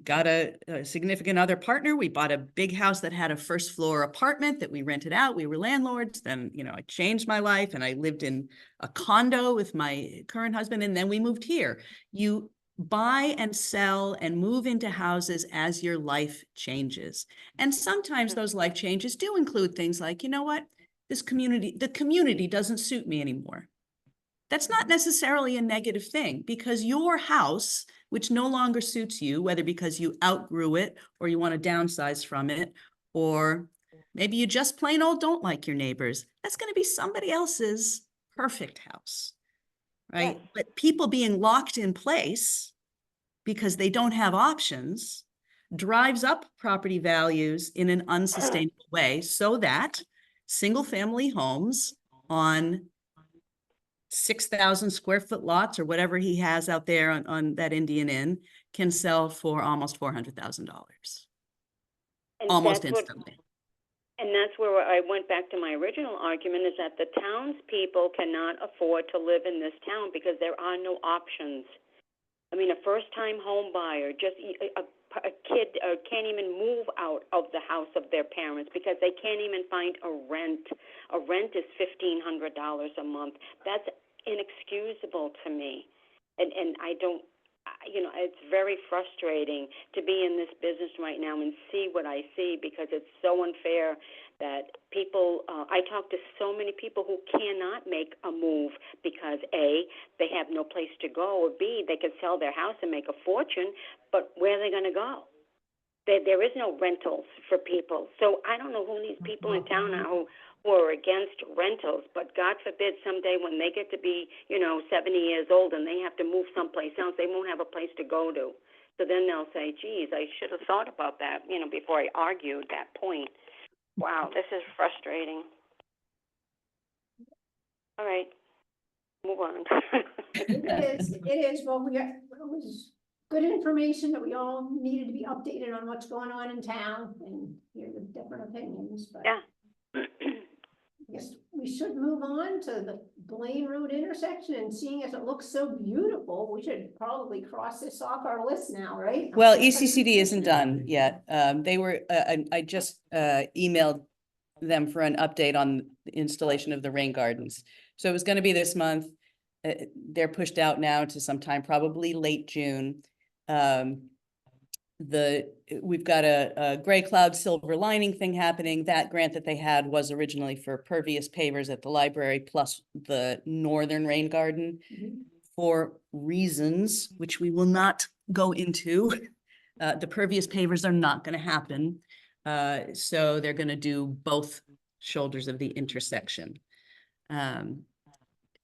got a significant other partner. We bought a big house that had a 1st floor apartment that we rented out. We were landlords. Then, I changed my life and I lived in a condo with my current husband. And then we moved here. You buy and sell and move into houses as your life changes. And sometimes those life changes do include things like, the community doesn't suit me anymore. That's not necessarily a negative thing, because your house, which no longer suits you, whether because you outgrew it or you want to downsize from it, or maybe you just plain old don't like your neighbors, that's going to be somebody else's perfect house, right? Yes. But people being locked in place because they don't have options drives up property values in an unsustainable way, so that single-family homes on 6,000 square foot lots or whatever he has out there on that Indian Inn can sell for almost $400,000. Almost instantly.
And that's where I went back to my original argument, is that the townspeople cannot afford to live in this town because there are no options. I mean, a first-time home buyer, just a kid can't even move out of the house of their parents because they can't even find a rent. A rent is $1,500 a month. That's inexcusable to me, and I don't. It's very frustrating to be in this business right now and see what I see because it's so unfair that people, I talk to so many people who cannot make a move because A, they have no place to go, or B, they could sell their house and make a fortune, but where are they going to go? There is no rentals for people. So I don't know who these people in town are who are against rentals, but God forbid someday when they get to be, 70 years old and they have to move someplace else, they won't have a place to go to. So then they'll say, geez, I should have thought about that, before I argued that point. Wow, this is frustrating. All right, move on.
It is, well, it was good information that we all needed to be updated on what's going on in town and hear the different opinions, but.
Yeah.
I guess we should move on to the Blaine Road intersection, and seeing as it looks so beautiful, we should probably cross this off our list now, right?
Well, ECCD isn't done yet. They were, I just emailed them for an update on the installation of the rain gardens. So it was going to be this month. They're pushed out now to sometime probably late June. We've got a gray cloud silver lining thing happening. That grant that they had was originally for pervious pavers at the library plus the northern rain garden.
Mhm.
For reasons which we will not go into. The pervious pavers are not going to happen. So they're going to do both shoulders of the intersection.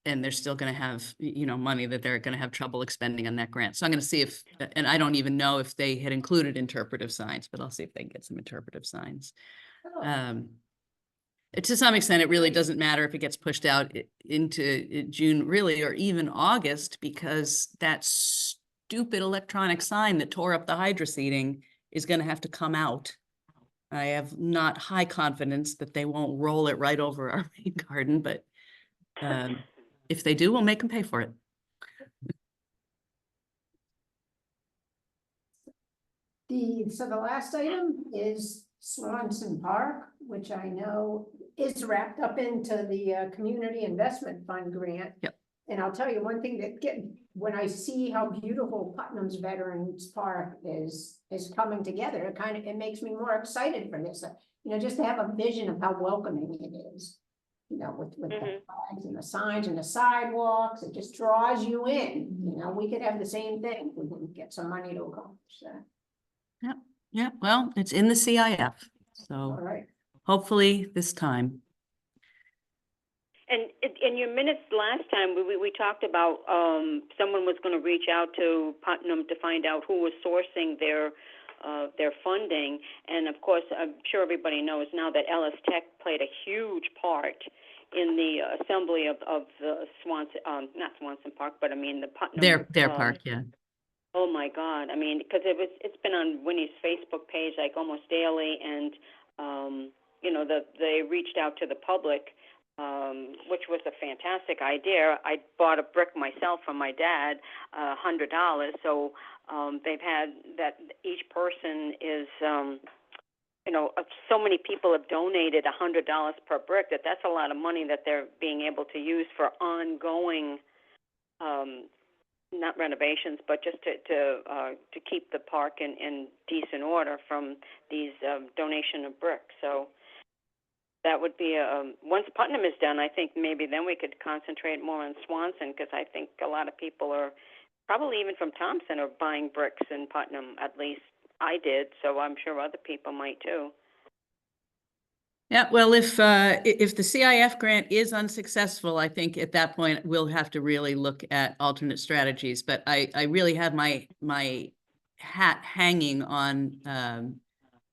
And they're still going to have, money that they're going to have trouble expending on that grant. So I'm going to see if, and I don't even know if they had included interpretive signs, but I'll see if they can get some interpretive signs.
Oh.
To some extent, it really doesn't matter if it gets pushed out into June, really, or even August, because that stupid electronic sign that tore up the hydro seeding is going to have to come out. I have not high confidence that they won't roll it right over our rain garden, but if they do, we'll make them pay for it.
So the last item is Swanson Park, which I know is wrapped up into the Community Investment Fund grant.
Yep.
And I'll tell you one thing when I see how beautiful Putnam's Veterans Park is coming together, it makes me more excited for this. Just to have a vision of how welcoming it is. With the flags and the signs and the sidewalks, it just draws you in. We could have the same thing. We can get some money to accomplish that.
Yeah, well, it's in the CIF,
All
so
right.
hopefully this time.
And in your minutes last time, we talked about someone was going to reach out to Putnam to find out who was sourcing their funding. And of course, I'm sure everybody knows now that Ellis Tech played a huge part in the assembly of the Swanson, not Swanson Park, but I mean the Putnam.
Their park, yeah.
Oh my God! I mean, because it's been on Winnie's Facebook page like almost daily, and they reached out to the public, which was a fantastic idea. I bought a brick myself from my dad, $100. So they've had that each person is, so many people have donated $100 per brick that's a lot of money that they're being able to use for ongoing, not renovations, but just to keep the park in decent order from these donation of bricks. So that would be once Putnam is done, I think maybe then we could concentrate more on Swanson, because I think a lot of people are probably even from Thompson are buying bricks in Putnam. At least I did, so I'm sure other people might too.
Yeah, well, if the CIF grant is unsuccessful, I think at that point we'll have to really look at alternate strategies. But I really have my hat hanging on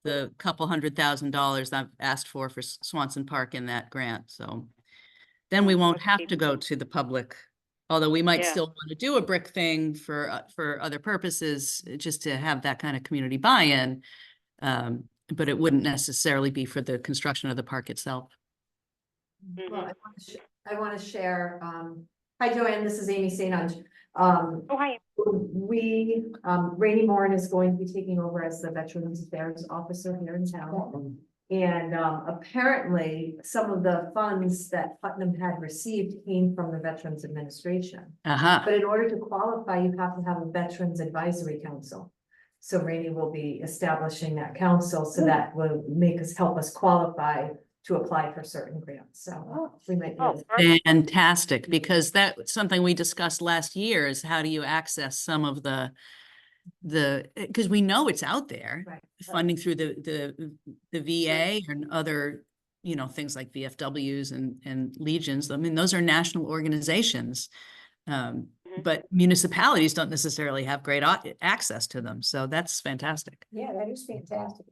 the couple $100,000 I've asked for Swanson Park in that grant. So then we won't have to go to the public, although we might still want to do a brick thing for other purposes, just to have that kind of community buy-in. But it wouldn't necessarily be for the construction of the park itself.
Well, I want to share, hi Joanne, this is Amy St. Ange. Um,
Oh, hi.
Rainey Moran is going to be taking over as the Veterans Affairs Officer here in town. And apparently, some of the funds that Putnam had received came from the Veterans Administration.
Uh-huh.
But in order to qualify, you have to have a Veterans Advisory Council. So Rainey will be establishing that council, so that will help us qualify to apply for certain grants. So we might be able
Oh,
to.
perfect.
Fantastic, because that's something we discussed last year is how do you access some of the, because we know it's out there,
Right.
funding through the VA and other, things like VFWs and Legions. I mean, those are national organizations. But municipalities don't necessarily have great access to them. So that's fantastic.
Yeah, that is fantastic.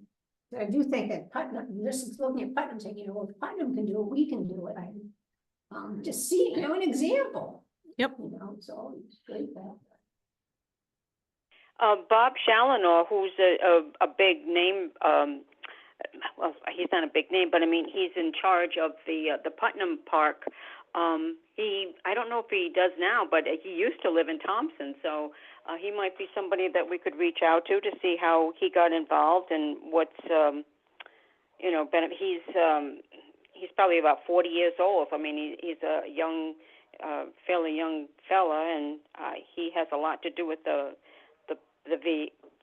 I do think that Putnam, this is looking at Putnam saying, if Putnam can do it, we can do it. Just see, an example.
Yep.
It's always great that.
Bob Challenor, who's a big name, well, he's not a big name, but I mean, he's in charge of the Putnam Park. I don't know if he does now, but he used to live in Thompson, so he might be somebody that we could reach out to see how he got involved and what's, he's probably about 40 years old. I mean, he's a young, fairly young fella, and he has a lot to do with the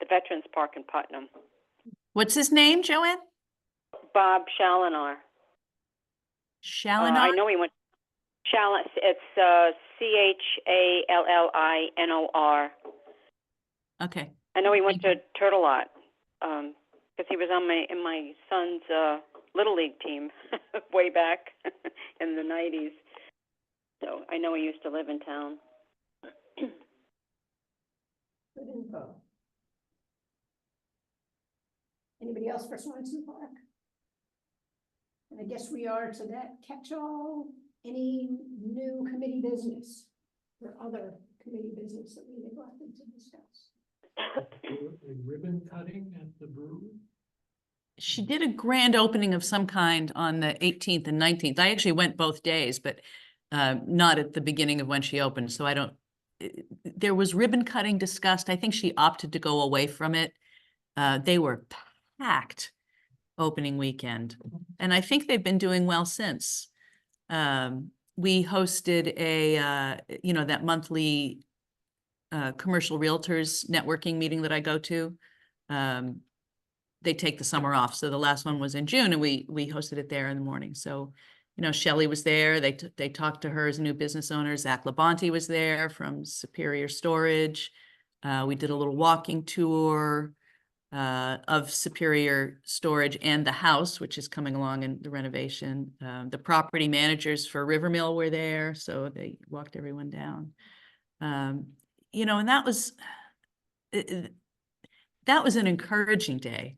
Veterans Park in Putnam.
What's his name, Joanne?
Bob Challenor.
Challenor?
I know he went. It's Challinor.
Okay.
I know he went to Turtle Lot because he was in my son's Little League team way back in the 90s. So I know he used to live in town.
Good info. Anybody else for Swanson Park? And I guess we are to that catch-all. Any new committee business or other committee business that we neglected to discuss?
A ribbon cutting at the brewery?
She did a grand opening of some kind on the 18th and 19th. I actually went both days, but not at the beginning of when she opened. So there was ribbon cutting discussed. I think she opted to go away from it. They were packed opening weekend. And I think they've been doing well since. We hosted that monthly commercial realtors networking meeting that I go to. They take the summer off. So the last one was in June and we hosted it there in the morning. So, Shelley was there. They talked to her as a new business owner. Zach Labonte was there from Superior Storage. We did a little walking tour of Superior Storage and the house, which is coming along in the renovation. The property managers for Rivermill were there, so they walked everyone down. And that was an encouraging day,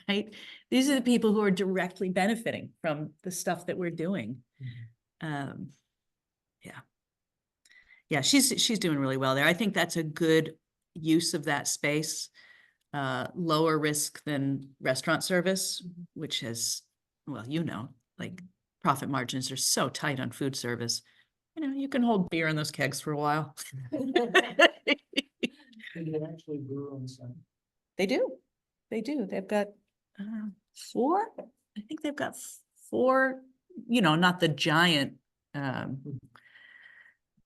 right? These are the people who are directly benefiting from the stuff that we're doing. Yeah, she's doing really well there. I think that's a good use of that space. Lower risk than restaurant service, which has, well, like profit margins are so tight on food service. You can hold beer in those kegs for a while.
And they actually brew on site.
They do. They've got 4. I think they've got 4, not the giant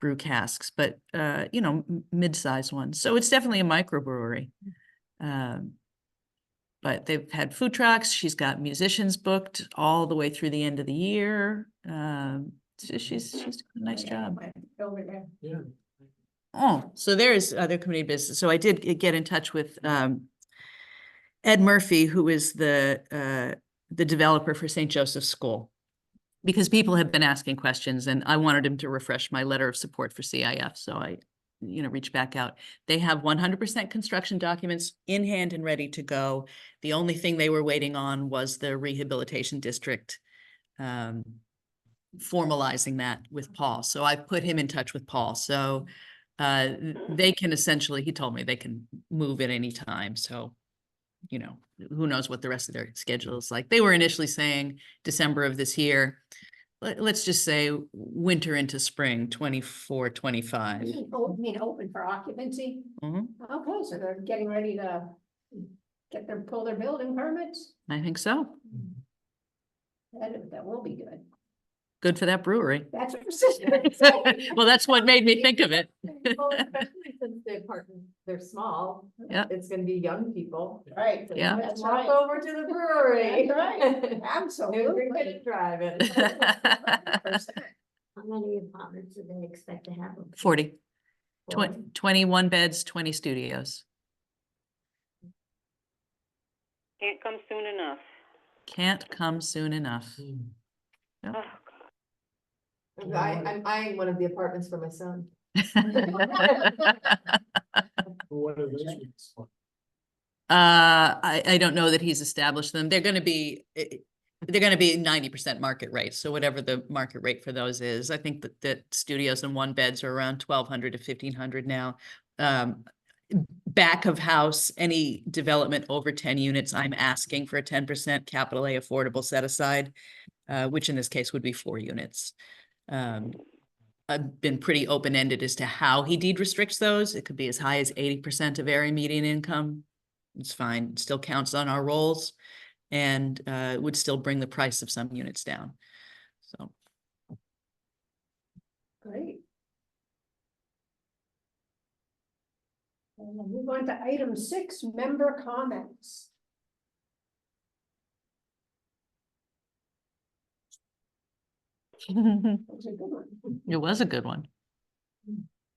brew casks, but, mid-sized ones. So it's definitely a microbrewery. But they've had food trucks. She's got musicians booked all the way through the end of the year. So she's doing a nice job.
Over there.
Yeah.
Oh, so there's other community business. So I did get in touch with Ed Murphy, who is the developer for St. Joseph's School, because people have been asking questions and I wanted him to refresh my letter of support for CIF. So I reach back out. They have 100% construction documents in hand and ready to go. The only thing they were waiting on was the rehabilitation district, formalizing that with Paul. So I put him in touch with Paul. So they can essentially, he told me they can move at any time. So, who knows what the rest of their schedule is like. They were initially saying December of this year. let's just say winter into spring, 24, 25.
You mean open for occupancy?
Mhm,
Okay, so they're getting ready to pull their building permits?
I think so.
That will be good.
Good for that brewery.
That's what.
Well, that's what made me think of it.
Well, especially since the apartments, they're small.
Yeah.
It's gonna be young people.
Right.
Yeah.
That's
Walk
right.
over to the brewery.
That's right.
New
Absolutely.
drinking and driving.
How many apartments do they expect to have?
40, 21 beds, 20 studios.
Can't come soon enough.
Can't come soon enough.
Oh, God.
I'm eyeing one of the apartments for my son.
What are those ones?
I don't know that he's established them. They're gonna be 90% market rate. So whatever the market rate for those is, I think that studios and one beds are around 1,200 to 1,500 now. Back of house, any development over 10 units, I'm asking for a 10% capital A affordable set aside, which in this case would be 4 units. I've been pretty open-ended as to how he deed restricts those. It could be as high as 80% of area median income. It's fine, it still counts on our rolls, and would still bring the price of some units down. So
Great. And we'll move on to item 6, member comments. That's a good one.
it was a good one.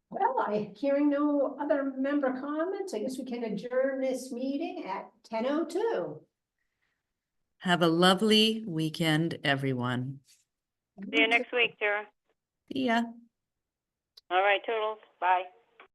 Well, hearing no other member comments, I guess we can adjourn this meeting at 10:02.
Have a lovely weekend, everyone.
See you next week, Tara.
See ya.
All right, toodles. Bye.